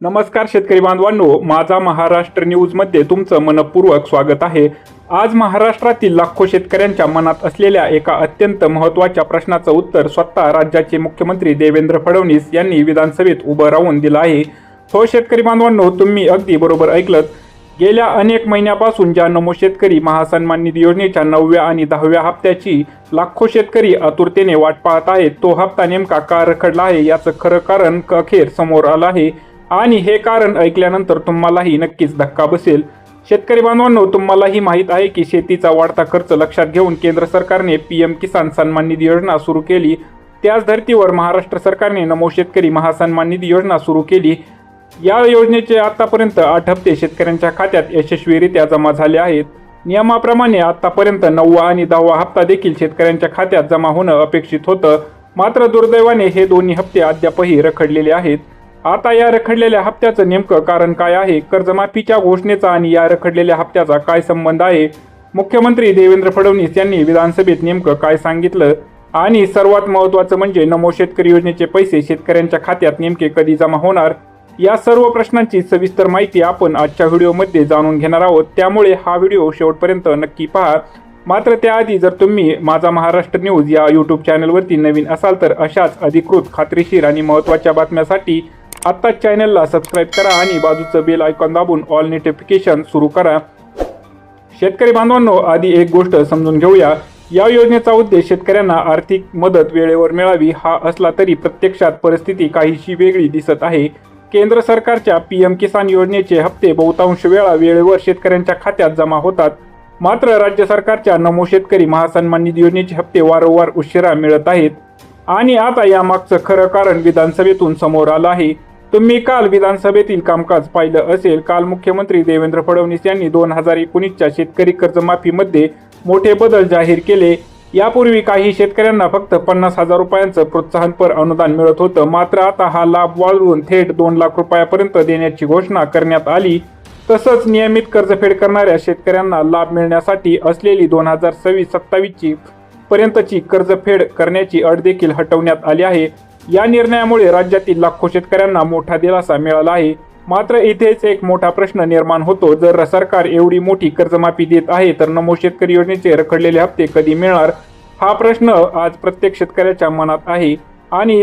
नमस्कार शेतकरी बांधवांनो, माझा महाराष्ट्र न्यूजमध्ये तुमचं मनपूर्वक स्वागत आहे। आज महाराष्ट्रातील लाखो शेतकऱ्यांच्या मनात असलेल्या एका अत्यंत महत्त्वाच्या प्रश्नाचं उत्तर स्वतः राज्याचे मुख्यमंत्री देवेंद्र फडणवीस यांनी विधानसभेत उभं राहून दिलं आहे। हो शेतकरी बांधवांनो, तुम्ही अगदी बरोबर ऐकलत। गेल्या अनेक महिन्यापासून ज्या नमो शेतकरी महासन्मान निधी योजनेच्या 9व्या आणि 10व्या हप्त्याची लाखो शेतकरी आतुरतेने वाट पाहत आहेत, तो हप्ता नेमका का रखडला आहे याचं खरं कारण अखेर समोर आलं आहे। आणि हे कारण ऐकल्यानंतर तुम्हालाही नक्कीच धक्का बसेल। शेतकरी बांधवांनो, तुम्हालाही माहीत आहे की शेतीचा वाढता खर्च लक्षात घेऊन केंद्र सरकारने पीएम किसान सन्मान निधी योजना सुरू केली। त्याच धर्तीवर महाराष्ट्र सरकारने नमो शेतकरी महासन्मान निधी योजना सुरू केली। या योजनेचे आतापर्यंत 8 हप्ते शेतकऱ्यांच्या खात्यात यशस्वीरित्या जमा झाले आहेत। नियमाप्रमाणे आतापर्यंत 9वा आणि 10वा हप्ता देखील शेतकऱ्यांच्या खात्यात जमा होणं अपेक्षित होतं, मात्र दुर्दैवाने हे दोन्ही हप्ते अद्यापही रखडलेले आहेत। आता या रखडलेल्या हप्त्याचं नेमकं कारण काय आहे? कर्जमाफीच्या घोषणेचा आणि या रखडलेल्या हप्त्याचा काय संबंध आहे? मुख्यमंत्री देवेंद्र फडणवीस यांनी विधानसभेत नेमकं काय सांगितलं? आणि सर्वात महत्त्वाचं म्हणजे नमो शेतकरी योजनेचे पैसे शेतकऱ्यांच्या खात्यात नेमके कधी जमा होणार? या सर्व प्रश्नांची सविस्तर माहिती आपण आजच्या व्हिडिओमध्ये जाणून घेणार आहोत, त्यामुळे हा व्हिडिओ शेवटपर्यंत नक्की पहा। मात्र त्याआधी जर तुम्ही माझा महाराष्ट्र न्यूज या यूट्यूब चॅनलवरती नवीन असाल तर अशाच अधिकृत, खात्रीशीर आणि महत्त्वाच्या बातम्यासाठी आत्ताच चॅनलला सबस्क्राईब करा आणि बाजूचं बेल आयकॉन दाबून ऑल नोटिफिकेशन सुरू करा। शेतकरी बांधवांनो, आधी एक गोष्ट समजून घेऊया। या योजनेचा उद्देश शेतकऱ्यांना आर्थिक मदत वेळेवर मिळावी हा असला तरी प्रत्यक्षात परिस्थिती काहीशी वेगळी दिसत आहे। केंद्र सरकारच्या पीएम किसान योजनेचे हप्ते बहुतांश वेळा वेळेवर शेतकऱ्यांच्या खात्यात जमा होतात, मात्र राज्य सरकारच्या नमो शेतकरी महासन्मान निधी योजनेचे हप्ते वारंवार उशिरा मिळत आहेत। आणि आता यामागचं खरं कारण विधानसभेतून समोर आलं आहे। तुम्ही काल विधानसभेतील कामकाज पाहिलं असेल। काल मुख्यमंत्री देवेंद्र फडणवीस यांनी 2019च्या शेतकरी कर्जमाफीमध्ये मोठे बदल जाहीर केले। यापूर्वी काही शेतकऱ्यांना फक्त 50,000 रुपयांचं प्रोत्साहनपर अनुदान मिळत होतं, मात्र आता हा लाभ वाढवून थेट 2 लाख रुपयापर्यंत देण्याची घोषणा करण्यात आली। तसंच नियमित कर्जफेड करणाऱ्या शेतकऱ्यांना लाभ मिळण्यासाठी असलेली 2026-27 पर्यंतची कर्जफेड करण्याची अट देखील हटवण्यात आली आहे। या निर्णयामुळे राज्यातील लाखो शेतकऱ्यांना मोठा दिलासा मिळाला आहे। मात्र इथेच एक मोठा प्रश्न निर्माण होतो, जर सरकार एवढी मोठी कर्जमाफी देत आहे तर नमो शेतकरी योजनेचे रखडलेले हप्ते कधी मिळणार? हा प्रश्न आज प्रत्येक शेतकऱ्याच्या मनात आहे आणि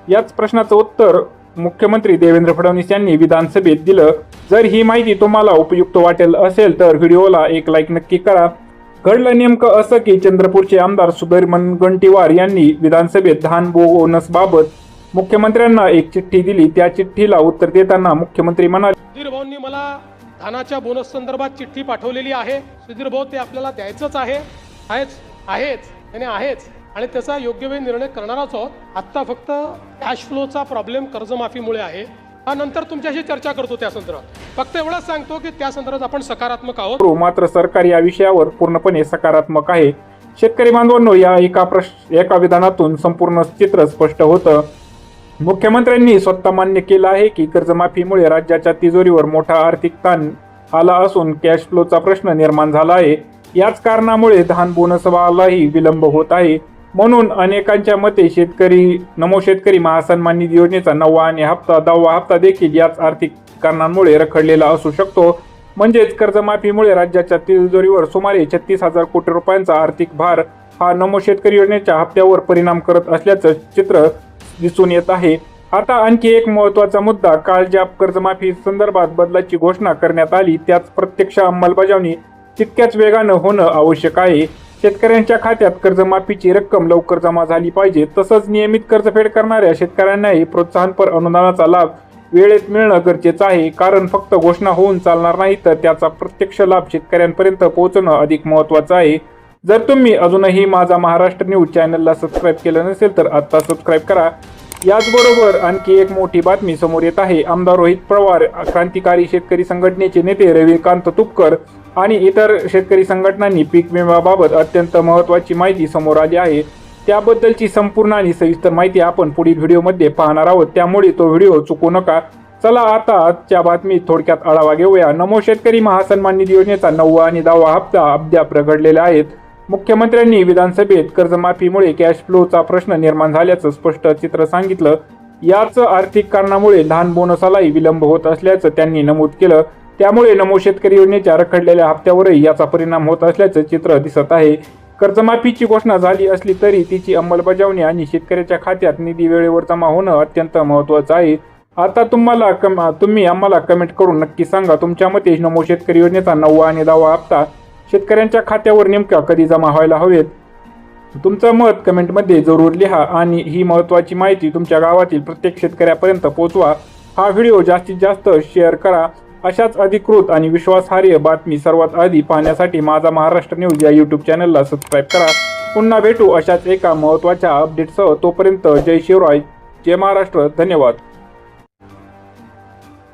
याच प्रश्नाचं उत्तर मुख्यमंत्री देवेंद्र फडणवीस यांनी विधानसभेत दिलं। जर ही माहिती तुम्हाला उपयुक्त वाटेल असेल तर व्हिडिओला एक लाईक नक्की करा। घडलं नेमकं असं की चंद्रपूरचे आमदार सुधीर मुनगंटीवार यांनी विधानसभेत धान बोनसबाबत मुख्यमंत्र्यांना एक चिठ्ठी दिली। त्या चिठ्ठीला उत्तर देताना मुख्यमंत्री म्हणाले, सुधीर भाऊंनी मला धानाच्या बोनस संदर्भात चिठ्ठी पाठवलेली आहे। सुधीर भाऊ, ते आपल्याला द्यायचंच आहेच आणि त्याचा योग्य वेळी निर्णय करणारच आहोत। आत्ता फक्त कॅश फ्लोचा प्रॉब्लेम कर्जमाफीमुळे आहे, हा नंतर तुमच्याशी चर्चा करतो त्या संदर्भात। फक्त एवढंच सांगतो की त्या संदर्भात आपण सकारात्मक आहोत। मात्र सरकार या विषयावर पूर्णपणे सकारात्मक आहे। शेतकरी बांधवांनो, या एका विधानातून संपूर्ण चित्र स्पष्ट होतं। मुख्यमंत्र्यांनी स्वतः मान्य केलं आहे की कर्जमाफीमुळे राज्याच्या तिजोरीवर मोठा आर्थिक ताण आला असून कॅश फ्लोचा प्रश्न निर्माण झाला आहे। याच कारणामुळे धान बोनसवालाही विलंब होत आहे। म्हणून अनेकांच्या मते नमो शेतकरी महासन्मान निधी योजनेचा 9वा आणि 10वा हप्ता देखील याच आर्थिक कारणांमुळे रखडलेला असू शकतो। म्हणजेच कर्जमाफीमुळे राज्याच्या तिजोरीवर सुमारे 36,000 कोटी रुपयांचा आर्थिक भार हा नमो शेतकरी योजनेच्या हप्त्यावर परिणाम करत असल्याचं चित्र दिसून येत आहे। आता आणखी एक महत्त्वाचा मुद्दा, काल ज्या कर्जमाफी संदर्भात बदलाची घोषणा करण्यात आली त्याच प्रत्यक्ष अंमलबजावणी तितक्याच वेगानं होणं आवश्यक आहे। शेतकऱ्यांच्या खात्यात कर्जमाफीची रक्कम लवकर जमा झाली पाहिजे। तसंच नियमित कर्जफेड करणाऱ्या शेतकऱ्यांनाही प्रोत्साहनपर अनुदानाचा लाभ वेळेत मिळणं गरजेचं आहे, कारण फक्त घोषणा होऊन चालणार नाही तर त्याचा प्रत्यक्ष लाभ शेतकऱ्यांपर्यंत पोहोचणं अधिक महत्त्वाचं आहे। जर तुम्ही अजूनही माझा महाराष्ट्र न्यूज चॅनलला सबस्क्राईब केलं नसेल तर आता सबस्क्राईब करा। याचबरोबर आणखी एक मोठी बातमी समोर येत आहे। आमदार रोहित पवार, क्रांतिकारी शेतकरी संघटनेचे नेते रविकांत तुपकर आणि इतर शेतकरी संघटनांनी पीक विम्याबाबत अत्यंत महत्त्वाची माहिती समोर आली आहे। त्याबद्दलची संपूर्ण आणि सविस्तर माहिती आपण पुढील व्हिडिओमध्ये पाहणार आहोत, त्यामुळे तो व्हिडिओ चुकू नका। चला आता आजच्या बातमीत थोडक्यात आढावा घेऊया। नमो शेतकरी महासन्मान निधी योजनेचा 9वा आणि 10वा हप्ता अद्याप रखडलेला आहेत। मुख्यमंत्र्यांनी विधानसभेत कर्जमाफीमुळे कॅश फ्लोचा प्रश्न निर्माण झाल्याचं स्पष्ट चित्र सांगितलं। याच आर्थिक कारणामुळे लहान बोनसालाही विलंब होत असल्याचं त्यांनी नमूद केलं. त्यामुळे नमो शेतकरी योजनेच्या रखडलेल्या हप्त्यावरही याचा परिणाम होत असल्याचं चित्र दिसत आहे. कर्जमाफीची घोषणा झाली असली तरी तिची अंमलबजावणी आणि शेतकऱ्याच्या खात्यात निधी वेळेवर जमा होणं अत्यंत महत्त्वाचं आहे. आता तुम्ही आम्हाला कमेंट करून नक्की सांगा, तुमच्या मते नमो शेतकरी योजनेचा 9वा आणि 10वा हप्ता शेतकऱ्यांच्या खात्यावर नेमका कधी जमा व्हायला हवेत. तुमचं मत कमेंटमध्ये जरूर लिहा आणि ही महत्त्वाची माहिती तुमच्या गावातील प्रत्येक शेतकऱ्यापर्यंत पोहोचवा. हा व्हिडिओ जास्तीत जास्त शेअर करा. अशाच अधिकृत आणि विश्वासार्ह बातमी सर्वात आधी पाहण्यासाठी माझा महाराष्ट्र न्यूज या यूट्यूब चॅनलला सबस्क्राईब करा. पुन्हा भेटू अशाच एका महत्त्वाच्या अपडेटसह. तोपर्यंत जय शिवराय, जय महाराष्ट्र. धन्यवाद.